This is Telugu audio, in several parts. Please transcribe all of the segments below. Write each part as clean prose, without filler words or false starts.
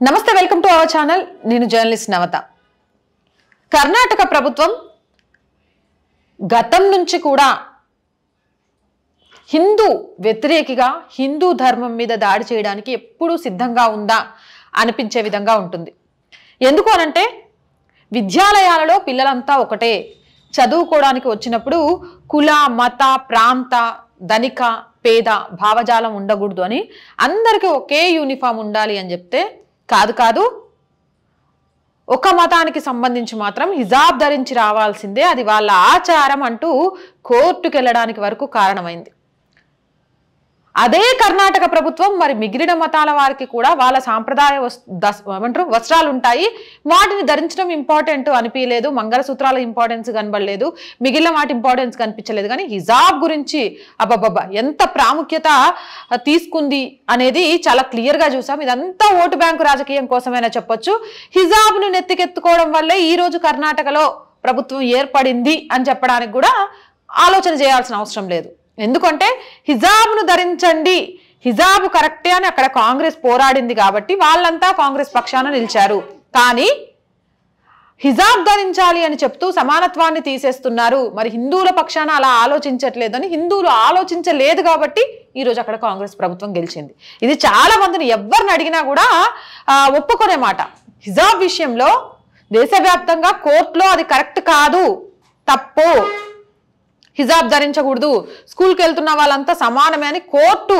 నమస్తే, వెల్కమ్ టు అవర్ ఛానల్. నేను జర్నలిస్ట్ నవత. కర్ణాటక ప్రభుత్వం గతం నుంచి కూడా హిందూ వ్యతిరేకిగా హిందూ ధర్మం మీద దాడి చేయడానికి ఎప్పుడూ సిద్ధంగా ఉందా అనిపించే విధంగా ఉంటుంది. ఎందుకు అనంటే విద్యాలయాలలో పిల్లలంతా ఒకటే, చదువుకోవడానికి వచ్చినప్పుడు కుల మత ప్రాంత ధనిక పేద భావజాలం ఉండకూడదు అని అందరికీ ఒకే యూనిఫామ్ ఉండాలి అని చెప్తే కాదు ఒక మతానికి సంబంధించి మాత్రం హిజాబ్ ధరించి రావాల్సిందే, అది వాళ్ళ ఆచారం అంటూ కోర్టుకు వెళ్ళడానికి వరకు కారణమైంది. అదే కర్ణాటక ప్రభుత్వం మరి మిగిలిన మతాల వారికి కూడా వాళ్ళ సాంప్రదాయ వస్త్రాలు ఉంటాయి, వాటిని ధరించడం ఇంపార్టెంట్ అనిపించలేదు, మంగళసూత్రాల ఇంపార్టెన్స్ కనబడలేదు, మిగిలిన వాటి ఇంపార్టెన్స్ కనిపించలేదు. కానీ హిజాబ్ గురించి అబ్బబ్బబ్బా ఎంత ప్రాముఖ్యత తీసుకుంది అనేది చాలా క్లియర్గా చూసాం. ఇదంతా ఓటు బ్యాంకు రాజకీయం కోసమైనా చెప్పొచ్చు. హిజాబ్ను నెత్తికెత్తుకోవడం వల్లే ఈరోజు కర్ణాటకలో ప్రభుత్వం ఏర్పడింది అని చెప్పడానికి కూడా ఆలోచన చేయాల్సిన అవసరం లేదు. ఎందుకంటే హిజాబ్ను ధరించండి, హిజాబ్ కరెక్టే అని అక్కడ కాంగ్రెస్ పోరాడింది కాబట్టి వాళ్ళంతా కాంగ్రెస్ పక్షాన నిలిచారు. కానీ హిజాబ్ ధరించాలి అని చెప్తూ సమానత్వాన్ని తీసేస్తున్నారు. మరి హిందువుల పక్షాన అలా ఆలోచించట్లేదని హిందువులు ఆలోచించలేదు కాబట్టి ఈరోజు అక్కడ కాంగ్రెస్ ప్రభుత్వం గెలిచింది. ఇది చాలా మందిని ఎవరిని అడిగినా కూడా ఒప్పుకునే మాట. హిజాబ్ విషయంలో దేశవ్యాప్తంగా కోర్టులో అది కరెక్ట్ కాదు, తప్పు, హిజాబ్ ధరించకూడదు, స్కూల్కి వెళ్తున్న వాళ్ళంతా సమానమే అని కోర్టు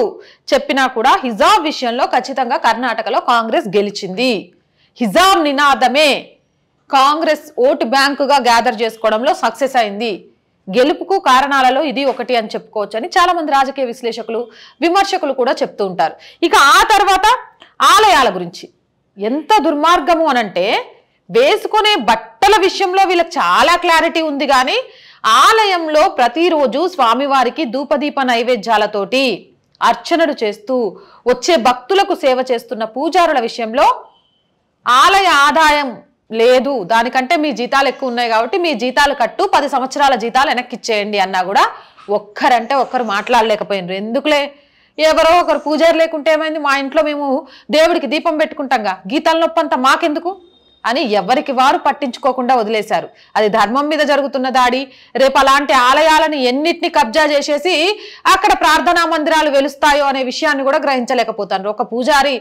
చెప్పినా కూడా హిజాబ్ విషయంలో ఖచ్చితంగా కర్ణాటకలో కాంగ్రెస్ గెలిచింది. హిజాబ్ నినాదమే కాంగ్రెస్ ఓటు బ్యాంకుగా గ్యాదర్ చేసుకోవడంలో సక్సెస్ అయింది. గెలుపుకు కారణాలలో ఇది ఒకటి అని చెప్పుకోవచ్చు అని చాలా మంది రాజకీయ విశ్లేషకులు విమర్శకులు కూడా చెప్తూ ఉంటారు. ఇక ఆ తర్వాత ఆలయాల గురించి ఎంత దుర్మార్గము అనంటే వేసుకునే బట్టల విషయంలో వీళ్ళకి చాలా క్లారిటీ ఉంది. కానీ ఆలయంలో ప్రతిరోజు స్వామివారికి ధూపదీప నైవేద్యాలతోటి అర్చనలు చేస్తూ వచ్చే భక్తులకు సేవ చేస్తున్న పూజారుల విషయంలో ఆలయ ఆదాయం లేదు, దానికంటే మీ జీతాలు ఎక్కువ ఉన్నాయి కాబట్టి మీ జీతాలు కట్టు, 10 సంవత్సరాల జీతాలు వెనక్కి ఇచ్చేయండి అన్నా కూడా ఒక్కరంటే ఒక్కరు మాట్లాడలేకపోయినారు. ఎందుకులే, ఎవరో ఒకరు పూజారు లేకుంటే ఏమైంది, మా ఇంట్లో మేము దేవుడికి దీపం పెట్టుకుంటాంగా, గీతాల నొప్పి అంతా మాకెందుకు అని ఎవరికి వారు పట్టించుకోకుండా వదిలేశారు. అది ధర్మం మీద జరుగుతున్న దాడి. రేపు అలాంటి ఆలయాలను ఎన్నిటిని కబ్జా చేసేసి అక్కడ ప్రార్థనా మందిరాలు వెలుస్తాయో అనే విషయాన్ని కూడా గ్రహించలేకపోతారు. ఒక పూజారి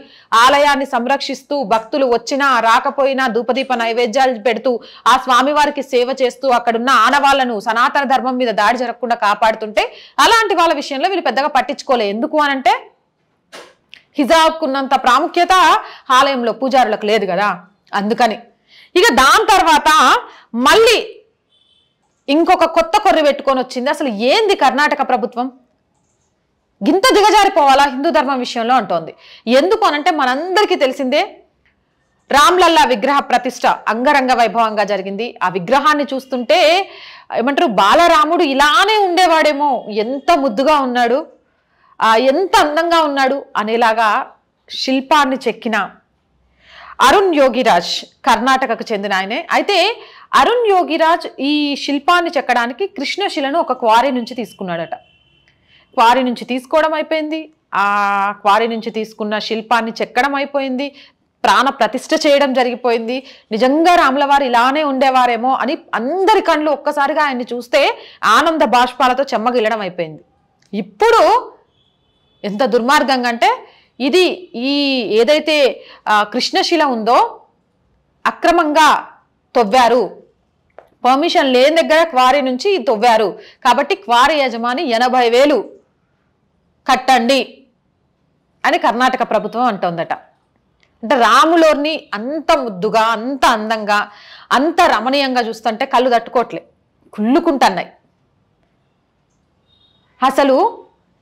ఆలయాన్ని సంరక్షిస్తూ భక్తులు వచ్చినా రాకపోయినా ధూపదీప నైవేద్యాలు పెడుతూ ఆ స్వామివారికి సేవ చేస్తూ అక్కడున్న ఆనవాళ్లను సనాతన ధర్మం మీద దాడి జరగకుండా కాపాడుతుంటే అలాంటి వాళ్ళ విషయంలో వీళ్ళు పెద్దగా పట్టించుకోలే. ఎందుకు అనంటే హిజాబ్కున్నంత ప్రాముఖ్యత ఆలయంలో పూజారులకు లేదు కదా, అందుకని. ఇక దాని తర్వాత మళ్ళీ ఇంకొక కొత్త కొర్రి పెట్టుకొని వచ్చింది. అసలు ఏంది కర్ణాటక ప్రభుత్వం గింత దిగజారిపోవాలా హిందూ ధర్మం విషయంలో అంటోంది. ఎందుకు అనంటే మనందరికీ తెలిసిందే, రామ్లల్లా విగ్రహ ప్రతిష్ట అంగరంగ వైభవంగా జరిగింది. ఆ విగ్రహాన్ని చూస్తుంటే ఏమంటారు, బాలరాముడు ఇలానే ఉండేవాడేమో, ఎంత ముద్దుగా ఉన్నాడు, ఎంత అందంగా ఉన్నాడు అనేలాగా శిల్పాన్ని చెక్కిన అరుణ్ యోగిరాజ్ కర్ణాటకకు చెందిన ఆయనే. అయితే అరుణ్ యోగిరాజ్ ఈ శిల్పాన్ని చెక్కడానికి కృష్ణశిలను ఒక క్వారీ నుంచి తీసుకున్నాడట. క్వారీ నుంచి తీసుకోవడం అయిపోయింది, ఆ క్వారీ నుంచి తీసుకున్న శిల్పాన్ని చెక్కడం అయిపోయింది, ప్రాణ ప్రతిష్ఠ చేయడం జరిగిపోయింది. నిజంగా రాములవారు ఇలానే ఉండేవారేమో అని అందరి కళ్ళు ఒక్కసారిగా ఆయన్ని చూస్తే ఆనంద బాష్పాలతో చెమ్మగిల్లడం అయిపోయింది. ఇప్పుడు ఎంత దుర్మార్గంగా అంటే ఇది ఈ ఏదైతే కృష్ణశిల ఉందో అక్రమంగా తవ్వారు, పర్మిషన్ లేని దగ్గర క్వారీ నుంచి తవ్వారు కాబట్టి క్వారీ యజమాని 80,000 కట్టండి అని కర్ణాటక ప్రభుత్వం అంటోందట. అంటే రాములోని అంత ముద్దుగా అంత అందంగా అంత రమణీయంగా చూస్తుంటే కళ్ళు తట్టుకోవట్లే, కుళ్ళుకుంటున్నాయి. అసలు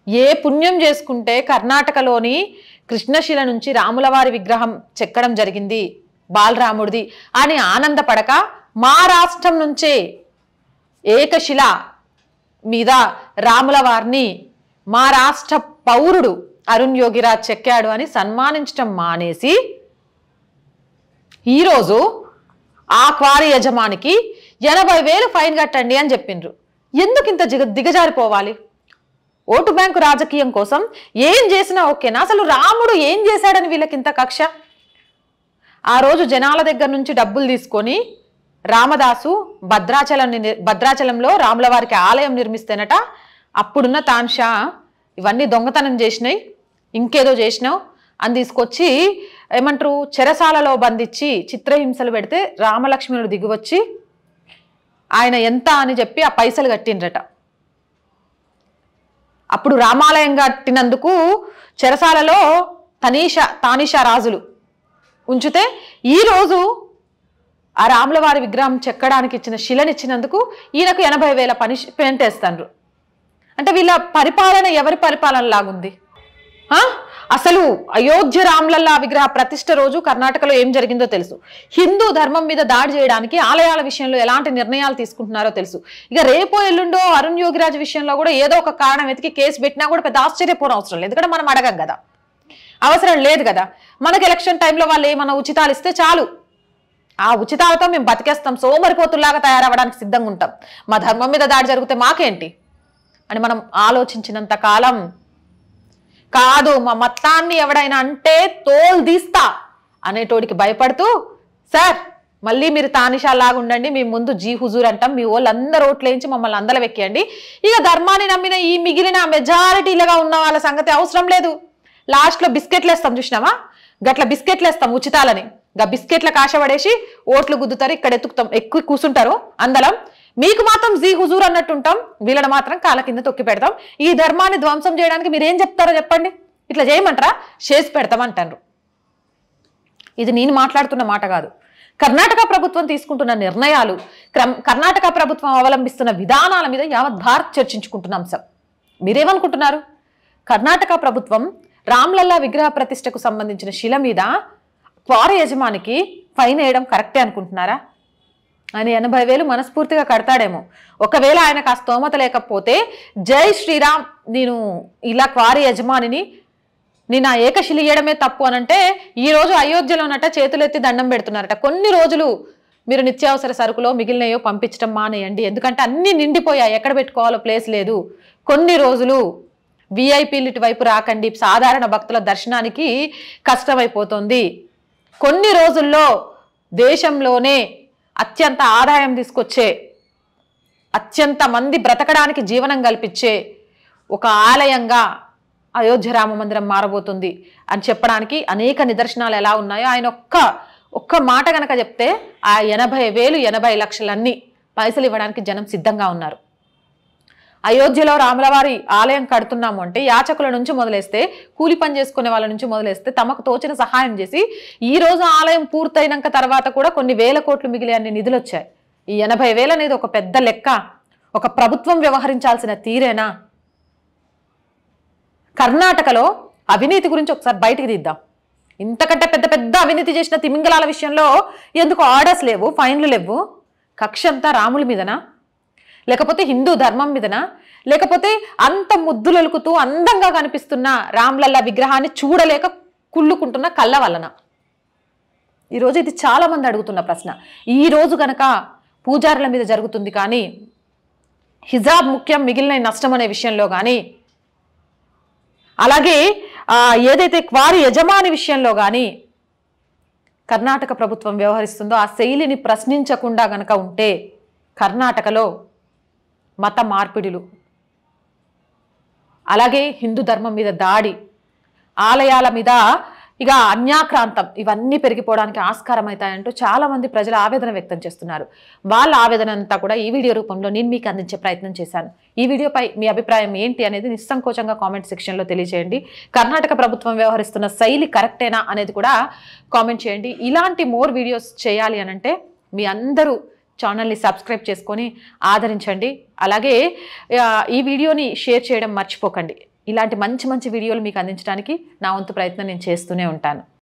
ఏ పుణ్యం చేసుకుంటే కర్ణాటకలోని కృష్ణశిల నుంచి రాములవారి విగ్రహం చెక్కడం జరిగింది బాలరాముడిది అని ఆనందపడక మా రాష్ట్రం నుంచే ఏకశిల మీద రాములవారిని మా రాష్ట్ర పౌరుడు అరుణ్ యోగిరాజ్ చెక్కాడు అని సన్మానించడం మానేసి ఈరోజు ఆ క్వారీ యజమానికి 80,000 ఫైన్ కట్టండి అని చెప్పిండ్రు. ఎందుకు ఇంత దిగజారిపోవాలి? ఓటు బ్యాంకు రాజకీయం కోసం ఏం చేసినా ఓకేనా? అసలు రాముడు ఏం చేశాడని వీళ్ళకి ఇంత కక్ష? ఆ రోజు జనాల దగ్గర నుంచి డబ్బులు తీసుకొని రామదాసు భద్రాచలంలో రాముల వారికి ఆలయం నిర్మిస్తేనట అప్పుడున్న తాన్షా ఇవన్నీ దొంగతనం చేసినాయి, ఇంకేదో చేసినావు అని తీసుకొచ్చి ఏమంటారు చెరసాలలో బంధించి చిత్రహింసలు పెడితే రామలక్ష్మణుడు దిగివచ్చి ఆయన ఎంత అని చెప్పి ఆ పైసలు కట్టిండ్రట. అప్పుడు రామాలయం కట్టినందుకు చెరసాలలో తానీషా రాజులు ఉంచితే ఈరోజు ఆ రాముల వారి విగ్రహం చెక్కడానికి ఇచ్చిన శిలనిచ్చినందుకు ఈయనకు 80,000 పనిష్మెంట్ వేస్తాండ్రు. అంటే వీళ్ళ పరిపాలన ఎవరి పరిపాలన లాగుంది? అసలు అయోధ్య రామ్లల్లా విగ్రహ ప్రతిష్ఠ రోజు కర్ణాటకలో ఏం జరిగిందో తెలుసు. హిందూ ధర్మం మీద దాడి చేయడానికి ఆలయాల విషయంలో ఎలాంటి నిర్ణయాలు తీసుకుంటున్నారో తెలుసు. ఇక రేపో ఎల్లుండో అరుణ్ యోగిరాజ్ విషయంలో కూడా ఏదో ఒక కారణం వెతికి కేసు పెట్టినా కూడా పెద్ద ఆశ్చర్యపోవడం అవసరం లేదు. ఎందుకంటే మనం అడగం కదా, అవసరం లేదు కదా. మనకు ఎలక్షన్ టైంలో వాళ్ళు ఏమన్నా ఉచితాలు ఇస్తే చాలు, ఆ ఉచితాలతో మేము బతికేస్తాం, సోమరిపోతుల్లాగా తయారవ్వడానికి సిద్ధంగా ఉంటాం. మా ధర్మం మీద దాడి జరిగితే మాకేంటి అని మనం ఆలోచించినంత కాలం కాదు. మా మతాన్ని ఎవడైనా అంటే తోలు తీస్తా అనేటోడికి భయపడుతూ, సార్ మళ్ళీ మీరు తానిషాలాగా ఉండండి, మీ ముందు జీ హుజూర్ అంటాం, మీ వాళ్ళందరూ ఓట్లు వేయించి మమ్మల్ని అందరూ వెక్కేయండి. ఇక ధర్మాన్ని నమ్మిన ఈ మిగిలిన మెజారిటీలుగా ఉన్న వాళ్ళ సంగతి అవసరం లేదు. లాస్ట్లో బిస్కెట్లు వేస్తాం, చూసినామా? గట్ల బిస్కెట్లు వేస్తాం ఉచితాలని. గా బిస్కెట్లకు ఆశపడేసి ఓట్లు గుద్దుతారు, ఇక్కడ ఎక్కువ కూర్చుంటారు అందలం. మీకు మాత్రం జీ హుజూర్ అన్నట్టు ఉంటాం, వీళ్ళని మాత్రం కాళ్ళ కింద తొక్కి పెడతాం. ఈ ధర్మాన్ని ధ్వంసం చేయడానికి మీరేం చెప్తారో చెప్పండి, ఇట్లా చేయమంటారా? చేసి పెడతామంటారు. ఇది నేను మాట్లాడుతున్న మాట కాదు. కర్ణాటక ప్రభుత్వం తీసుకుంటున్న నిర్ణయాలు, కర్ణాటక ప్రభుత్వం అవలంబిస్తున్న విధానాల మీద యావత్ భారత్ చర్చించుకుంటున్న అంశం. మీరేమనుకుంటున్నారు? కర్ణాటక ప్రభుత్వం రామ్లల్లా విగ్రహ ప్రతిష్టకు సంబంధించిన శిల మీద క్వారీ యజమానికి ఫైన్ వేయడం కరెక్టే అనుకుంటున్నారా? ఆయన 80,000 మనస్ఫూర్తిగా కడతాడేమో. ఒకవేళ ఆయనకు ఆ స్తోమత లేకపోతే జై శ్రీరామ్, నేను ఇలా క్వారీ యజమానిని నేను ఆ ఏకశిల ఇయ్యడమే తప్పు అనంటే ఈరోజు అయోధ్యలోనట చేతులెత్తి దండం పెడుతున్నారట. కొన్ని రోజులు మీరు నిత్యావసర సరుకులో మిగిలినయో పంపించడం మానేయండి, ఎందుకంటే అన్నీ నిండిపోయాయి, ఎక్కడ పెట్టుకోవాలో ప్లేస్ లేదు. కొన్ని రోజులు విఐపీలు ఇటువైపు రాకండి, సాధారణ భక్తుల దర్శనానికి కష్టమైపోతుంది. కొన్ని రోజుల్లో దేశంలోనే అత్యంత ఆదాయం తీసుకొచ్చే, అత్యంత మంది బ్రతకడానికి జీవనం కల్పించే ఒక ఆలయంగా అయోధ్య రామ మందిరం మారబోతుంది అని చెప్పడానికి అనేక నిదర్శనాలు ఎలా ఉన్నాయో ఆయన ఒక్క మాట కనుక చెప్తే ఆ 80,000 80 లక్షలన్నీ పైసలు ఇవ్వడానికి జనం సిద్ధంగా ఉన్నారు. అయోధ్యలో రాములవారి ఆలయం కడుతున్నాము అంటే యాచకుల నుంచి మొదలేస్తే, కూలి పని చేసుకునే వాళ్ళ నుంచి మొదలేస్తే తమకు తోచిన సహాయం చేసి ఈ రోజు ఆలయం పూర్తయినాక తర్వాత కూడా కొన్ని వేల కోట్లు మిగిలే అన్ని నిధులు వచ్చాయి. ఈ 80,000 అనేది ఒక పెద్ద లెక్క. ఒక ప్రభుత్వం వ్యవహరించాల్సిన తీరేనా? కర్ణాటకలో అవినీతి గురించి ఒకసారి బయటికి తీద్దాం. ఇంతకంటే పెద్ద పెద్ద అవినీతి చేసిన తిమింగలాల విషయంలో ఎందుకు ఆర్డర్స్ లేవు, ఫైన్లు లేవు? కక్ష అంతా రాముల మీదనా, లేకపోతే హిందూ ధర్మం మీదనా, లేకపోతే అంత ముద్దులొలుకుతూ అందంగా కనిపిస్తున్న రామ్లల్లా విగ్రహాన్ని చూడలేక కుళ్ళుకుంటున్న కళ్ళ వలన? ఈరోజు ఇది చాలా మంది అడుగుతున్న ప్రశ్న. ఈరోజు గనక పూజారుల మీద జరుగుతుంది కానీ హిజాబ్ ముఖ్యం, మిగిలిన నష్టం అనే విషయంలో కానీ, అలాగే ఏదైతే క్వారీ యజమాని విషయంలో కానీ కర్ణాటక ప్రభుత్వం వ్యవహరిస్తుందో ఆ శైలిని ప్రశ్నించకుండా గనక ఉంటే కర్ణాటకలో మత మార్పిడులు, అలాగే హిందూ ధర్మం మీద దాడి, ఆలయాల మీద ఇక అన్యాక్రాంతం, ఇవన్నీ పెరిగిపోవడానికి ఆస్కారం అవుతాయంటూ చాలామంది ప్రజలు ఆవేదన వ్యక్తం చేస్తున్నారు. వాళ్ళ ఆవేదన అంతా కూడా ఈ వీడియో రూపంలో నేను మీకు అందించే ప్రయత్నం చేశాను. ఈ వీడియోపై మీ అభిప్రాయం ఏంటి అనేది నిస్సంకోచంగా కామెంట్ సెక్షన్లో తెలియజేయండి. కర్ణాటక ప్రభుత్వం వ్యవహరిస్తున్న శైలి కరెక్టేనా అనేది కూడా కామెంట్ చేయండి. ఇలాంటి మోర్ వీడియోస్ చేయాలి అనంటే మీ అందరూ ఛానల్ని సబ్స్క్రైబ్ చేసుకొని ఆదరించండి. అలాగే ఈ వీడియోని షేర్ చేయడం మర్చిపోకండి. ఇలాంటి మంచి మంచి వీడియోలు మీకు అందించడానికి నా వంతు ప్రయత్నం నేను చేస్తూనే ఉంటాను.